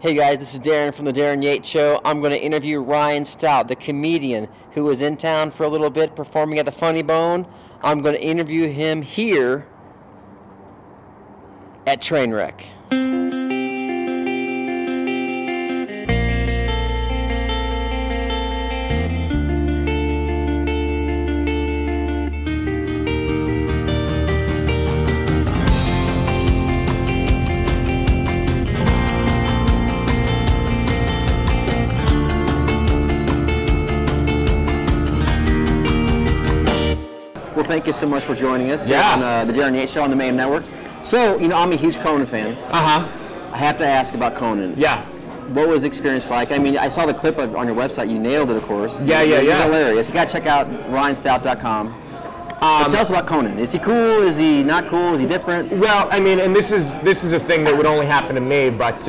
Hey guys, this is Darryn from the Darryn Yates Show. I'm going to interview Ryan Stout, the comedian who was in town for a little bit performing at the Funny Bone. I'm going to interview him here at Trainwreck. Well, thank you so much for joining us on the Darryn Yates Show on the Mayhem Network. So, you know, I'm a huge Conan fan. I have to ask about Conan. Yeah. What was the experience like? I mean, I saw the clip on your website. You nailed it, of course. Yeah. It's hilarious. You got to check out ryanstout.com. Tell us about Conan. Is he cool? Is he not cool? Is he different? Well, I mean, and this is a thing that would only happen to me, but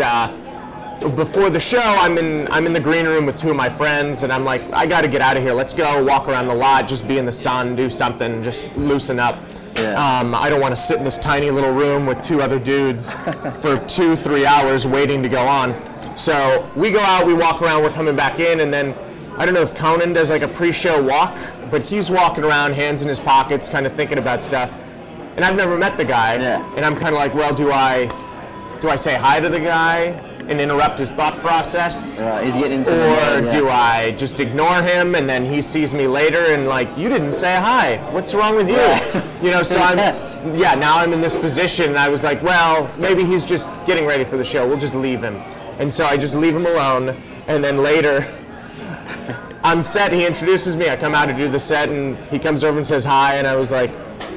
before the show, I'm in the green room with two of my friends, and I'm like, I got to get out of here. Let's go walk around the lot, just be in the sun, do something, just loosen up. Yeah. I don't want to sit in this tiny little room with two other dudes for 2-3 hours waiting to go on. So we go out, we walk around, we're coming back in, and then I don't know if Conan does like a pre-show walk, but he's walking around, hands in his pockets, kind of thinking about stuff. And I've never met the guy, and I'm kind of like, well, do I say hi to the guy and interrupt his thought process, or do I just ignore him and then he sees me later and like, you didn't say hi, what's wrong with you? You know, so now I'm in this position, and I was like, well, maybe he's just getting ready for the show, we'll just leave him. And so I just leave him alone, and then later on set he introduces me, I come out to do the set, and he comes over and says hi, and I was like,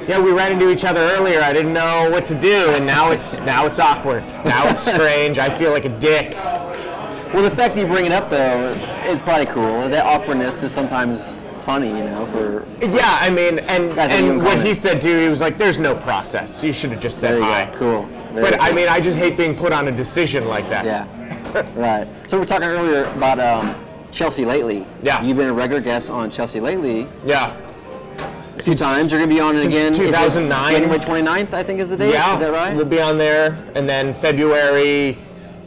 yeah, we ran into each other earlier. I didn't know what to do, and now it's awkward. Now it's strange. I feel like a dick. Well, the fact that you bring it up though is probably cool. That awkwardness is sometimes funny, you know. I mean, and what he said too, he was like, "There's no process. You should have just said hi." Cool. But I mean, I just hate being put on a decision like that. Yeah. Right. So we're talking earlier about Chelsea Lately. Yeah. You've been a regular guest on Chelsea Lately. Yeah. 2 times. You're going to be on it again. 2009. January 29th, I think, is the date. Yeah. Is that right? We'll be on there, and then February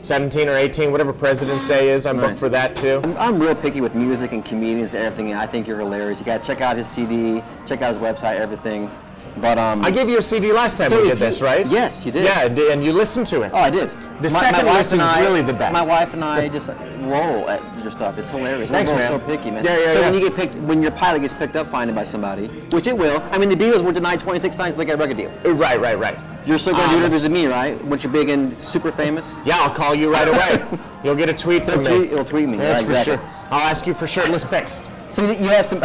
17 or 18, whatever President's Day is, I'm booked for that too. I'm real picky with music and comedians and everything, and I think you're hilarious. You got to check out his CD, check out his website, everything. But I gave you a CD last time we did this, right? Yes, you did. Yeah, and you listened to it. Oh, I did. The second listen is really the best. My wife and I just roll at your stuff. It's hilarious. Thanks, man. We're so picky, man. Yeah. When you get picked, when your pilot gets picked up finally by somebody, which it will. I mean, the Beatles were denied 26 times to look at a record deal. Right. You're still going to do interviews with me, right? Once you're big and super famous. Yeah, I'll call you right away. You'll get a tweet from me. You'll tweet me. That's for sure. I'll ask you for shirtless pics. So you have some.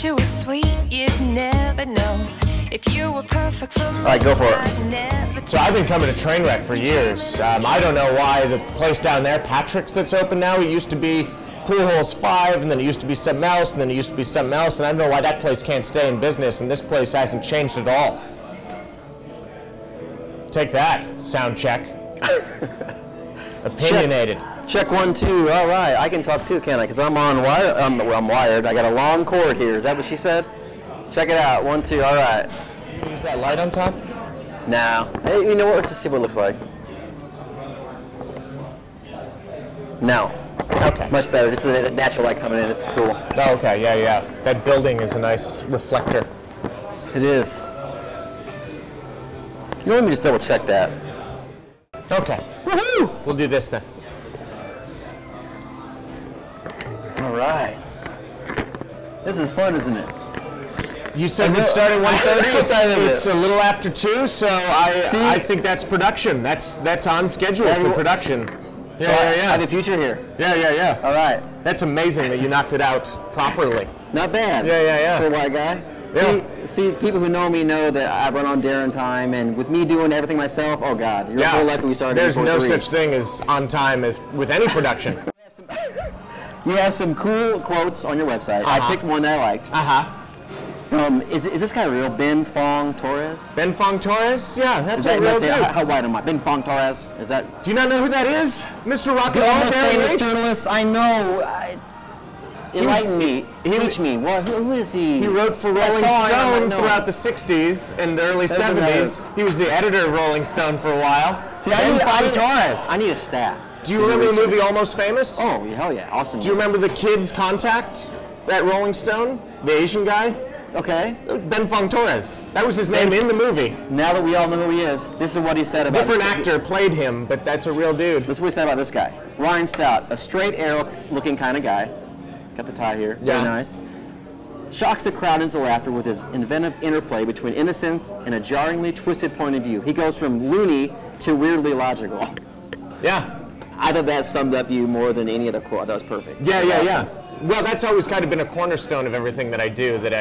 You were sweet, you'd never know. If you were perfect for me, all right, go for it. So I've been coming to Trainwreck for years. I don't know why the place down there, Patrick's, that's open now, it used to be Pool Holes 5, and then it used to be something else, and then it used to be something else, and I don't know why that place can't stay in business, and this place hasn't changed at all. Take that, sound check. Opinionated. Check 1, 2. All right, I can talk too, can't I? Because I'm on wire. I'm wired. I got a long cord here. Is that what she said? Check it out. 1, 2. All right. Use that light on top? No. Hey, you know what? Let's just see what it looks like. No. Okay. Much better. This is the natural light coming in. It's cool. Oh, okay. Yeah. That building is a nice reflector. It is. You know, let me just double check that. Okay. Woohoo! We'll do this then. All right. This is fun, isn't it? You said we'd start at 1:30. It's a little after 2, so I think that's production. That's on schedule for production. Yeah. I have a future here. Yeah. All right. That's amazing that you knocked it out properly. Not bad. Yeah. For a white guy. Yeah. See, people who know me know that I run on Darryn time, and with me doing everything myself, oh God, you're so lucky we started. There's no such thing as on time with any production. You have some cool quotes on your website. I picked one that I liked. Is this guy real? Ben Fong Torres? Ben Fong Torres? Yeah, that's a real dude. How white am I? Ben Fong Torres? Is that? Do you not know who that is? Mr. Rock and The Roll, most Darryn famous Yates? journalist I know. Enlighten me. Teach me. Who is he? He wrote for Rolling Stone throughout the 60s and the early 70s. He was the editor of Rolling Stone for a while. See, I need a staff. Do you remember the movie Almost Famous? Oh, hell yeah. Awesome. Do you remember the kid's contact at Rolling Stone? The Asian guy? Okay. Ben Fong Torres. That was his name in the movie. Now that we all know who he is, this is what he said about Different actor played him, but that's a real dude. This is what he said about this guy. Ryan Stout, a straight arrow looking kind of guy. Got the tie here. Yeah. Very nice. Shocks the crowd into laughter with his inventive interplay between innocence and a jarringly twisted point of view. He goes from loony to weirdly logical. Yeah. I thought that summed up you more than any other quote. That was perfect. Yeah. Well, that's always kind of been a cornerstone of everything that I do, that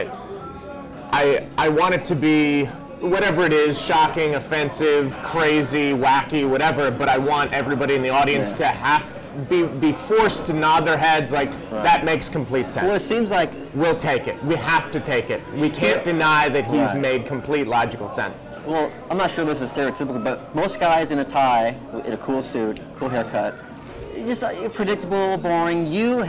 I want it to be whatever it is, shocking, offensive, crazy, wacky, whatever, but I want everybody in the audience to be forced to nod their heads like, that makes complete sense. Well, it seems like... We'll take it. We have to take it. We can't deny that he's made complete logical sense. Well, I'm not sure this is stereotypical, but most guys in a tie, in a cool suit, cool haircut, just predictable, boring. You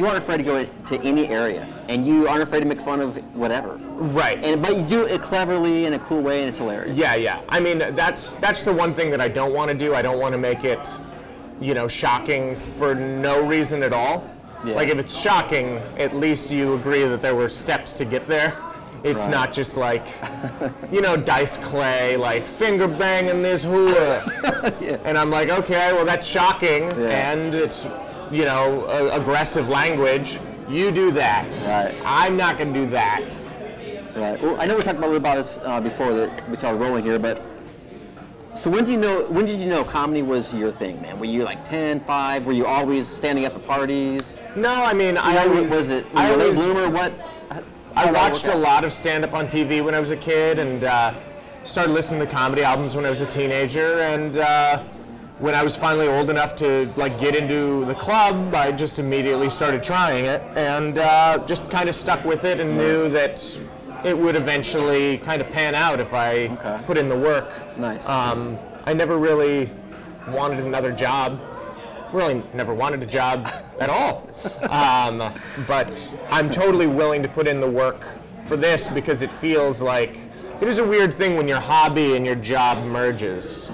aren't afraid to go to any area, and you aren't afraid to make fun of whatever. Right. But you do it cleverly in a cool way, and it's hilarious. Yeah. I mean, that's the one thing that I don't want to do. I don't want to make it, shocking for no reason at all. Yeah. Like, if it's shocking, at least you agree that there were steps to get there. It's not just like, Dice Clay, like, finger banging this hula. And I'm like, okay, well, that's shocking, and it's, aggressive language. You do that. Right. I'm not going to do that. Right. Well, I know we talked a little about this before that we started rolling here, but so when did you know comedy was your thing, man? Were you like 10, 5? Were you always standing up at parties? No, I mean, I always... Was it a late bloomer? What? I watched a lot of stand-up on TV when I was a kid, and started listening to comedy albums when I was a teenager, and when I was finally old enough to get into the club, I just immediately started trying it, and just kind of stuck with it, and knew that it would eventually kind of pan out if I put in the work. Nice. I never really wanted another job. Really never wanted a job at all. But I'm totally willing to put in the work for this, because it feels like it is a weird thing when your hobby and your job merges.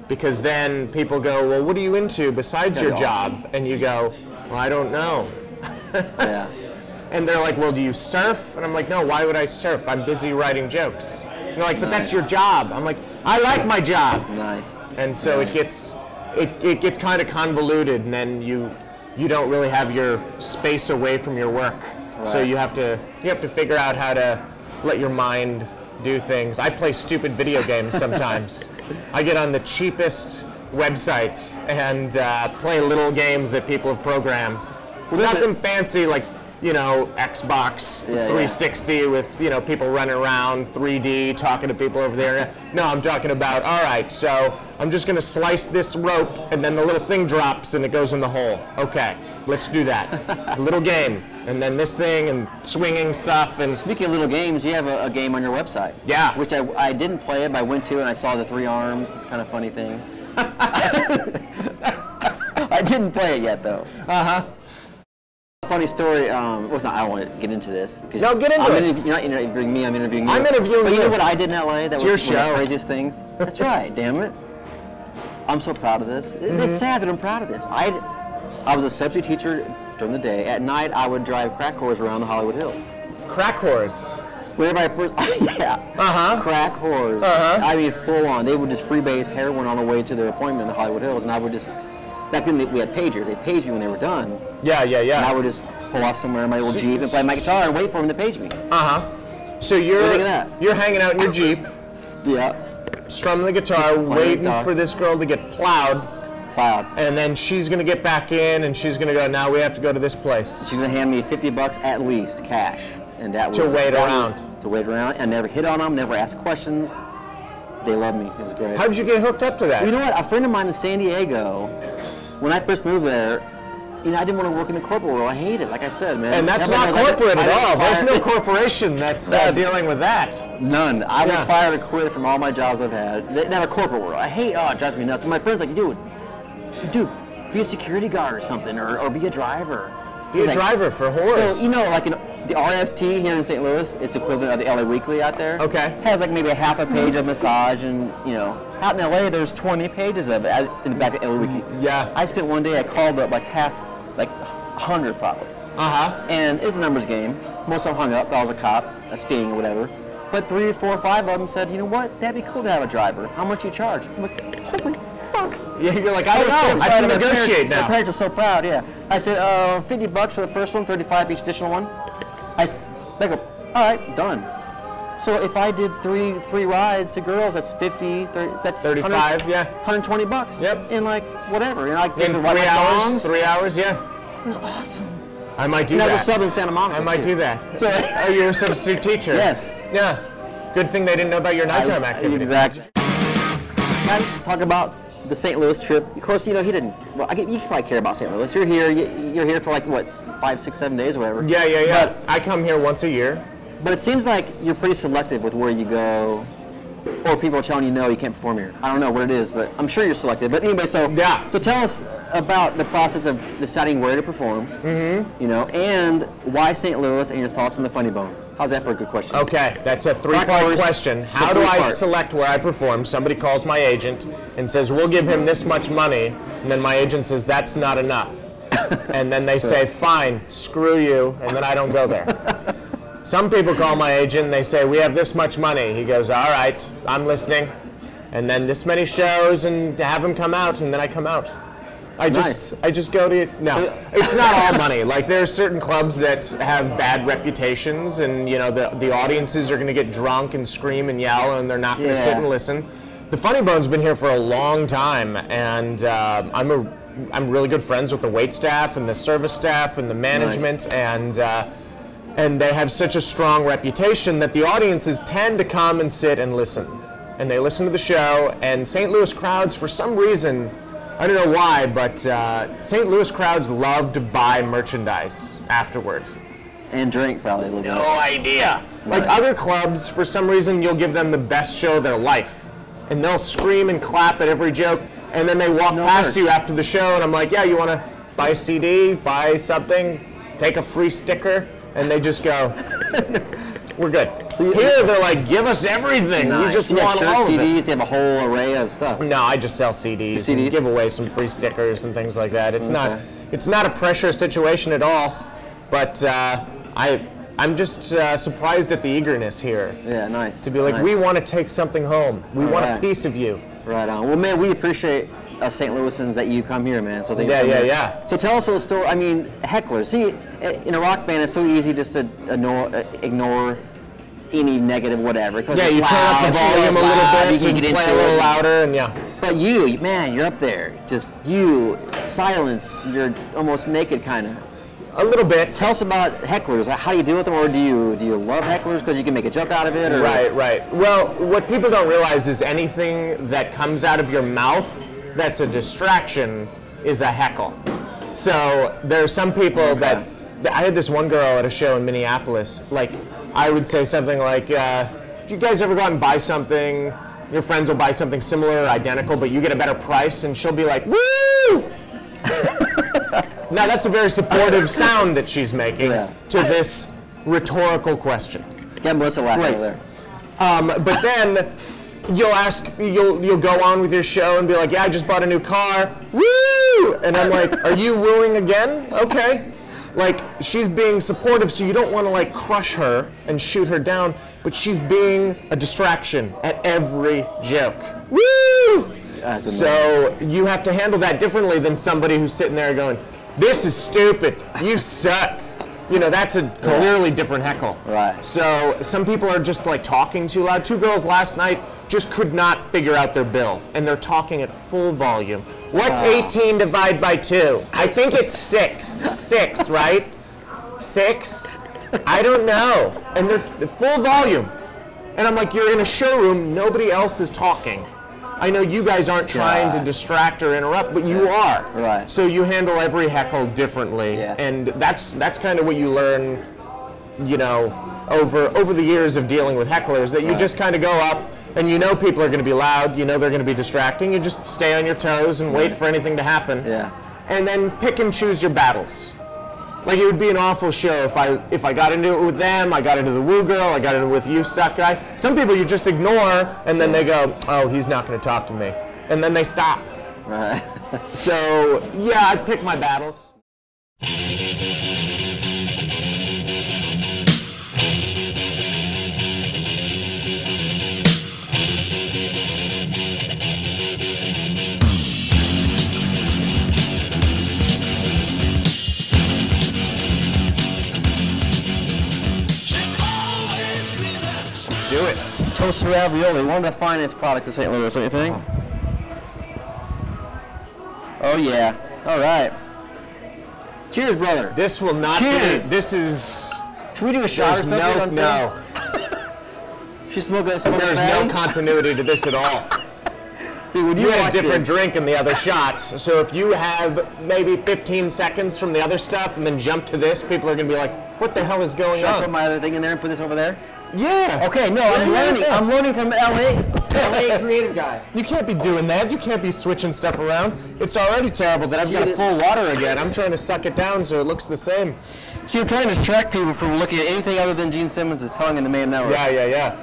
Because then people go, well, what are you into besides your job? And you go, well, I don't know. Yeah. And they're like, well, do you surf? And I'm like, no, why would I surf? I'm busy writing jokes. And they're like, but that's your job. I'm like, I like my job. Nice. And so it gets kind of convoluted, and then you don't really have your space away from your work. Right. So you have to figure out how to let your mind do things. I play stupid video games sometimes. I get on the cheapest websites and play little games that people have programmed. Well, nothing fancy like, Xbox 360 with, people running around, 3D, talking to people over there. No, I'm talking about, all right, so I'm just going to slice this rope, and then the little thing drops and it goes in the hole. Okay, let's do that. A little game, and then this thing, and swinging stuff. And speaking of little games, you have a game on your website. Yeah. Which I didn't play it, but I went to and I saw the 3 arms. It's kind of a funny thing. I didn't play it yet, though. Uh-huh. Funny story. I don't want to get into this. No, get into it. You're not interviewing me. I'm interviewing you. I'm interviewing you. But you know what I did in LA? That was your one of the craziest things. That's right. Damn it. I'm so proud of this. It's sad that I'm proud of this. I was a substitute teacher during the day. At night, I would drive crack whores around the Hollywood Hills. Crack whores? Whenever I first, crack whores. I mean, full on. They would just freebase heroin on the way to their appointment in the Hollywood Hills, and I would just. Back then we had pagers. They paged me when they were done. Yeah. And I would just pull off somewhere in my little Jeep and play my guitar and wait for them to page me. So you're hanging out in your Jeep. Yeah. Strumming the guitar, waiting for this girl to get plowed. And then she's gonna get back in, and she's gonna go. Now we have to go to this place. She's gonna hand me $50 at least cash, and that was to wait around. To wait around. I never hit on them. Never asked questions. They loved me. It was great. How did you get hooked up to that? You know what? A friend of mine in San Diego. When I first moved there, I didn't want to work in the corporate world. I hate it, like I said, man. And that's not corporate at all. There's no corporation that's dealing with that. None. I was fired or quit from all my jobs I've had. Not a corporate world. I hate. It drives me nuts. So my friend's like, dude, be a security guard or something, or be a driver. Be a driver for whores. So, you know, like the RFT here in St. Louis, it's equivalent of the LA Weekly out there. Okay. Has like maybe a half a page of massage, and you know, out in LA there's 20 pages of it in the back of LA Weekly. Yeah. I spent one day, I called up like 100 probably. And it was a numbers game. Most of them hung up. I was a cop, a sting or whatever. But 3 or 4 or 5 of them said, you know what, that'd be cool to have a driver. How much you charge? I'm like, holy fuck. Yeah, you're like, I don't know. I can negotiate now. My parents are so proud, yeah. I said, $50 for the first one, 35 each additional one. They go, all right, done. So if I did three rides to girls, that's 50, 30, that's 35, yeah. $120. Yep. In like whatever. And like in 3 hours, songs. 3 hours, yeah. It was awesome. I might do that. And I was a sub in Santa Monica. I might do that. So, oh, you're a substitute teacher? Yes. Yeah. Good thing they didn't know about your nighttime activity. Exactly. Talk about the St. Louis trip. Of course, you know, he didn't. Well, you probably care about St. Louis. You're here. You're here for like what, 5, 6, 7 days or whatever. Yeah. But I come here once a year. But it seems like you're pretty selective with where you go, or people are telling you no, you can't perform here. I don't know what it is, but I'm sure you're selective. But anyway, so yeah. So tell us about the process of deciding where to perform. You know, and why St. Louis, and your thoughts on the Funny Bone. How's that for a good question? Okay, that's a 3-part question. How do I select where I perform? Somebody calls my agent and says, we'll give him this much money, and then my agent says, that's not enough. And then they say, fine, screw you, and then I don't go there. Some people call my agent and they say, we have this much money. He goes, all right, I'm listening. And then this many shows, and have him come out, and then I come out. I just go to, no, it's not all money. Like, there are certain clubs that have bad reputations, and you know, the audiences are going to get drunk and scream and yell, and they're not going to sit and listen. The Funny Bone's been here for a long time, and I'm really good friends with the wait staff and the service staff and the management, and they have such a strong reputation that the audiences tend to come and sit and listen. And they listen to the show, and St. Louis crowds, for some reason, I don't know why, but St. Louis crowds love to buy merchandise afterwards. And drink, probably. No idea. Like other clubs, for some reason, you'll give them the best show of their life. And they'll scream and clap at every joke, and then they walk past you after the show, and I'm like, yeah, you want to buy a CD, buy something, take a free sticker? And they just go, we're good. So here they're like, give us everything. Nice. We just want all of it. CDs, they have a whole array of stuff. No, I just sell CDs and give away some free stickers and things like that. It's not a pressure situation at all, but I'm just surprised at the eagerness here. Yeah, nice. To be like, we want to take something home. We want a piece of you. Right on. Well, man, we appreciate us St. Louisans that you come here, man. So thank you. Yeah. So tell us a little story. I mean, hecklers. See, in a rock band, it's so easy just to ignore any negative whatever. Yeah, you turn up the volume a little bit, you play a little louder, and But you, man, you're up there. Just you, silence. You're almost naked, kind of. A little bit. Tell us about hecklers. How do you deal with them, or do you love hecklers because you can make a joke out of it? Or? Right. Well, what people don't realize is anything that comes out of your mouth that's a distraction is a heckle. So there are some people that I had this one girl at a show in Minneapolis. Like, I would say something like, "Did you guys ever go out and buy something? Your friends will buy something similar or identical, but you get a better price," and she'll be like, "Woo!" Now that's a very supportive sound that she's making to this rhetorical question. Get Melissa laughing there. But then you'll go on with your show and be like, "Yeah, I just bought a new car." Woo! And I'm like, "Are you wooing again?" Okay. Like, she's being supportive, so you don't want to like crush her and shoot her down, but she's being a distraction at every joke. Woo! So you have to handle that differently than somebody who's sitting there going, "This is stupid. You suck." You know, that's a clearly different heckle. Right. So some people are just like talking too loud. 2 girls last night just could not figure out their bill, and they're talking at full volume. What's 18 divided by 2? I think it's 6. 6, right? 6? I don't know. And they're full volume. And I'm like, you're in a showroom, nobody else is talking. I know you guys aren't trying to distract or interrupt, but you are. Right. So you handle every heckle differently, and that's kind of what you learn, you know, over the years of dealing with hecklers. That you just kind of go up, and you know people are going to be loud, you know they're going to be distracting. You just stay on your toes and wait for anything to happen. Yeah. And then pick and choose your battles. Like, it would be an awful show if I got into it with them, I got into the woo girl, I got into it with you suck guy. Some people you just ignore, and then they go, oh, he's not going to talk to me. And then they stop. Right. So, yeah, I pick my battles. Do it. Toasted ravioli, one of the finest products of St. Louis, don't you think? Oh yeah. All right. Cheers, brother. This will not Cheers. be. This is. Should we do a shot or something? No. Should smoke a There's no continuity to this at all. Dude, when you had a different drink in the other shots, so if you have maybe 15 seconds from the other stuff and then jump to this, people are going to be like, what the hell is going Should I on? put my other thing in there and put this over there? Yeah. Okay, no, I'm learning. Yeah. I'm learning from LA creative guy. You can't be doing that. You can't be switching stuff around. It's already terrible that I've got a full water again. I'm trying to suck it down so it looks the same. See, I'm trying to distract people from looking at anything other than Gene Simmons' tongue in the Mayhem Network. Yeah.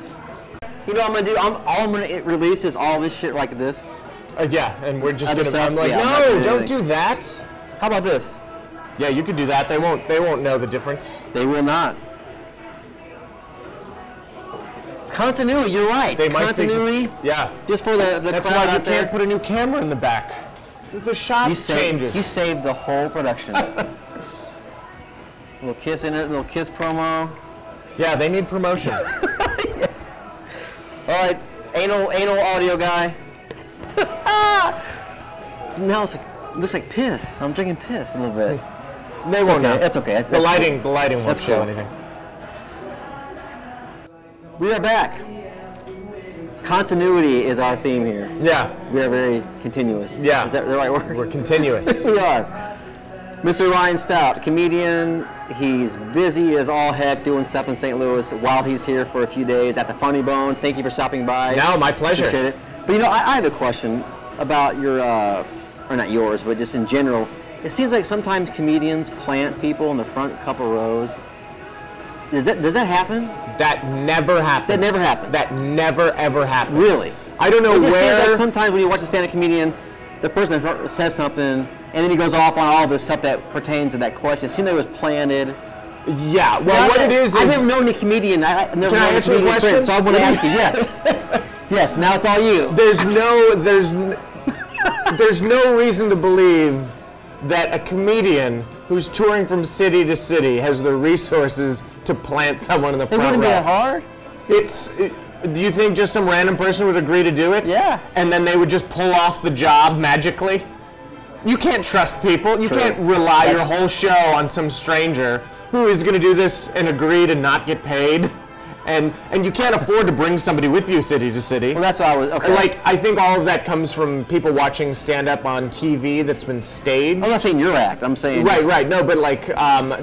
You know what I'm gonna do? All I'm gonna release is all this shit like this. Yeah, and we're just Other gonna. stuff? I'm like, Yeah, I'm not no, doing don't anything. do that. How about this? Yeah, you could do that. They won't know the difference. They will not. It's continuity. You're right. They might continuity. think yeah. Just for the That's crowd why you out there. can't put a new camera in the back. The shot changes. You saved the whole production. Little kiss in it. Little kiss promo. Yeah, they need promotion. Yeah. All right, anal audio guy. Now it looks like piss. I'm drinking piss a little bit. They won't know. That's okay. The lighting won't That's show cool. anything. We are back. Continuity is our theme here. Yeah. We are very continuous. Yeah. Is that the right word? We're continuous. We are. Mr. Ryan Stout, comedian. He's busy as all heck doing stuff in St. Louis while he's here for a few days at the Funny Bone. Thank you for stopping by. No, my pleasure. Appreciate it. But you know, I have a question about your, or not yours, but just in general. It seems like sometimes comedians plant people in the front couple rows. Does that happen? That never happens. That never happens. That never ever happens. Really? I don't know It just seems where. like sometimes when you watch a stand-up comedian, the person in front says something, and then he goes off on all this stuff that pertains to that question. It seemed like it was planted. Yeah. Well, what it is I've never known a comedian. I've never Can I known a answer the comedian question? friend, so I want to ask you. Yes. Yes. Now it's all you. There's no reason to believe that a comedian who's touring from city to city has the resources to plant someone in the It front wouldn't row. be that hard. Do you think just some random person would agree to do it? Yeah. And then they would just pull off the job magically? You can't trust people. You True. can't rely your That's- whole show on some stranger who is going to do this and agree to not get paid. And you can't afford to bring somebody with you city to city. Well, that's what I was. Okay. Like, I think all of that comes from people watching stand-up on TV that's been staged. I'm not saying your act. I'm saying. Right. No, but like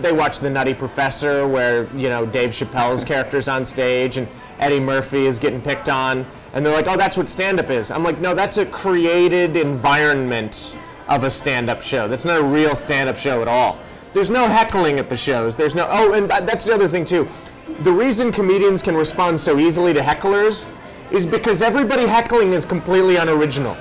they watch The Nutty Professor, where Dave Chappelle's character's on stage and Eddie Murphy is getting picked on, and they're like, "Oh, that's what stand-up is." I'm like, "No, that's a created environment of a stand-up show. That's not a real stand-up show at all. There's no heckling at the shows. There's no. Oh, and that's the other thing too. The reason comedians can respond so easily to hecklers is because everybody heckling is completely unoriginal.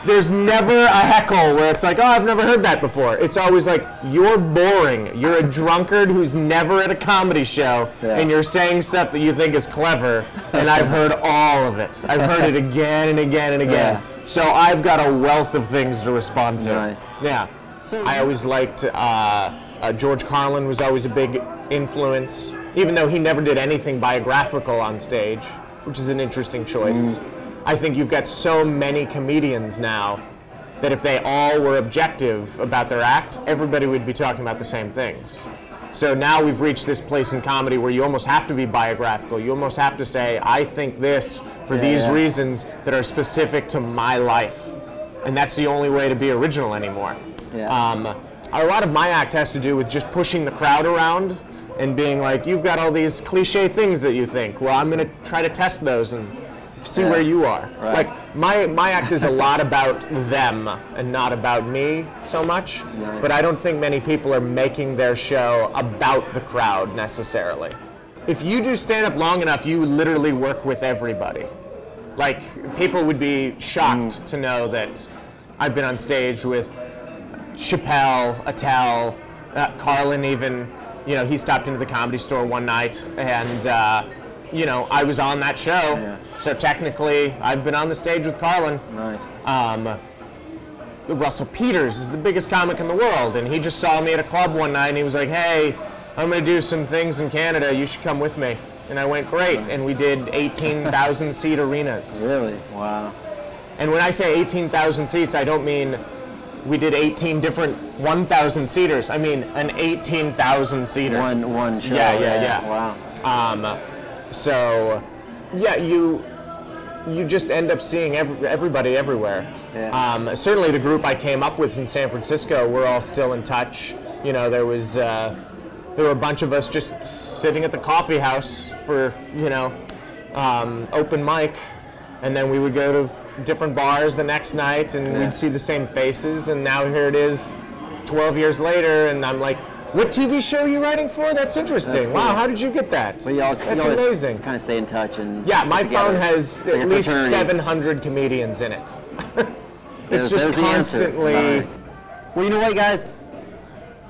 There's never a heckle where it's like, oh, I've never heard that before. It's always like, you're boring. You're a drunkard who's never at a comedy show, and you're saying stuff that you think is clever, and I've heard all of it. I've heard it again and again and again. Yeah. So I've got a wealth of things to respond to. Nice. Yeah. So I always liked, George Carlin was always a big influence, even though he never did anything biographical on stage, which is an interesting choice. I think you've got so many comedians now that if they all were objective about their act, everybody would be talking about the same things. So now we've reached this place in comedy where you almost have to be biographical. You almost have to say, I think this for these reasons that are specific to my life. And that's the only way to be original anymore. Yeah. A lot of my act has to do with just pushing the crowd around and being like, you've got all these cliche things that you think. Well, I'm going to try to test those and see where you are. Right. Like my act is a lot about them and not about me so much. Nice. But I don't think many people are making their show about the crowd necessarily. If you do stand-up long enough, you literally work with everybody. Like, people would be shocked to know that I've been on stage with Chappelle, Attell, Carlin even. You know, he stopped into the Comedy Store one night, and you know, I was on that show. Yeah. So technically, I've been on the stage with Carlin. Nice. Russell Peters is the biggest comic in the world, and he just saw me at a club one night, and he was like, "Hey, I'm going to do some things in Canada. You should come with me." And I went, "Great." And we did 18,000 seat arenas. Really? Wow. And when I say 18,000 seats, I don't mean we did 18 different 1,000 seaters. I mean an 18,000 seater. One show. Yeah. Wow. So, yeah, you just end up seeing everybody everywhere. Yeah. Certainly the group I came up with in San Francisco, we're all still in touch. You know, there were a bunch of us just sitting at the coffee house for, you know, open mic, and then we would go to different bars the next night, and we'd see the same faces, and now here it is 12 years later, and I'm like, "What TV show are you writing for? That's interesting. That's cool. Wow, how did you get that? But That's amazing." Kind of stay in touch and Yeah, my sit together. phone has Like at a least fraternity. 700 comedians in it. It's There's just the answer. constantly. Nice. Well, you know what, guys?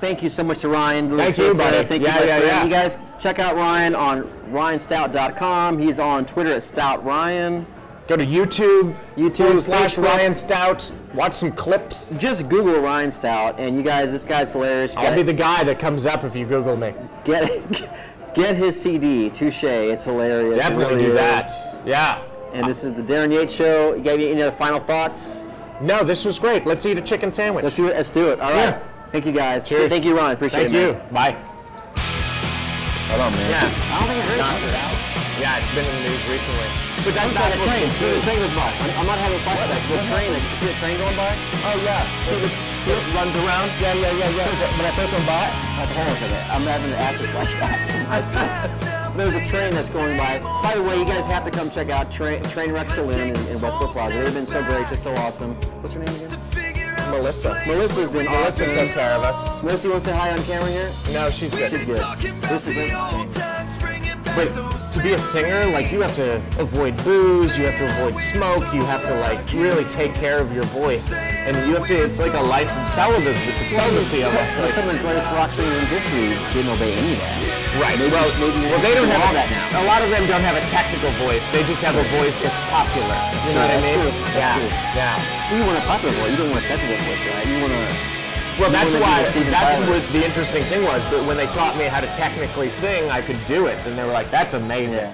Thank you so much to Ryan. Thank you, buddy. Thank you, Yeah, my yeah, friend. yeah. You guys check out Ryan on RyanStout.com. He's on Twitter at StoutRyan. Go to YouTube, YouTube, / Facebook. Ryan Stout. Watch some clips. Just Google Ryan Stout, and you guys, this guy's hilarious. I'll be the guy that comes up if you Google me. Get his CD, Touche. It's hilarious. It Definitely really do is. that. Yeah. And this is the Darryn Yates Show. You got any other final thoughts? No, this was great. Let's eat a chicken sandwich. Let's do it. Let's do it. All right. Yeah. Thank you, guys. Cheers. Thank you, Ron. Appreciate Thank it. you. Bye. Hold on, man. Yeah. I don't think I heard about it. Yeah, it's been in the news recently. But I'm sorry, the train. See, the train goes by. I'm not having a flashback. The train. See the train going by? Oh, yeah. See it runs around? Yeah. When I first went by, hold on a second. I'm having an acid flashback. There's a train that's going by. By the way, you guys have to come check out Trainwreck Saloon in Westport Plaza. They've been so gracious, so awesome. What's her name again? Melissa. Melissa's been Melissa awesome. took care of us. Melissa, you want to say hi on camera here? No, she's good. She's good. This is it. But to be a singer, like, you have to avoid booze, you have to avoid smoke, you have to, like, really take care of your voice. And you have to, it's like a life of celibacy almost. Some of the greatest rock singers in history didn't obey any of that. Right. Maybe They don't have that now. a lot of them don't have a technical voice. They just have a voice that's popular. You know what I That's mean? true. That's true. Yeah. You want a popular voice. You don't want a technical voice, right? You want to. Well, that's wanna why, be Steven that's Tyler. what the interesting thing was. But when they taught me how to technically sing, I could do it. And they were like, "That's amazing." Yeah.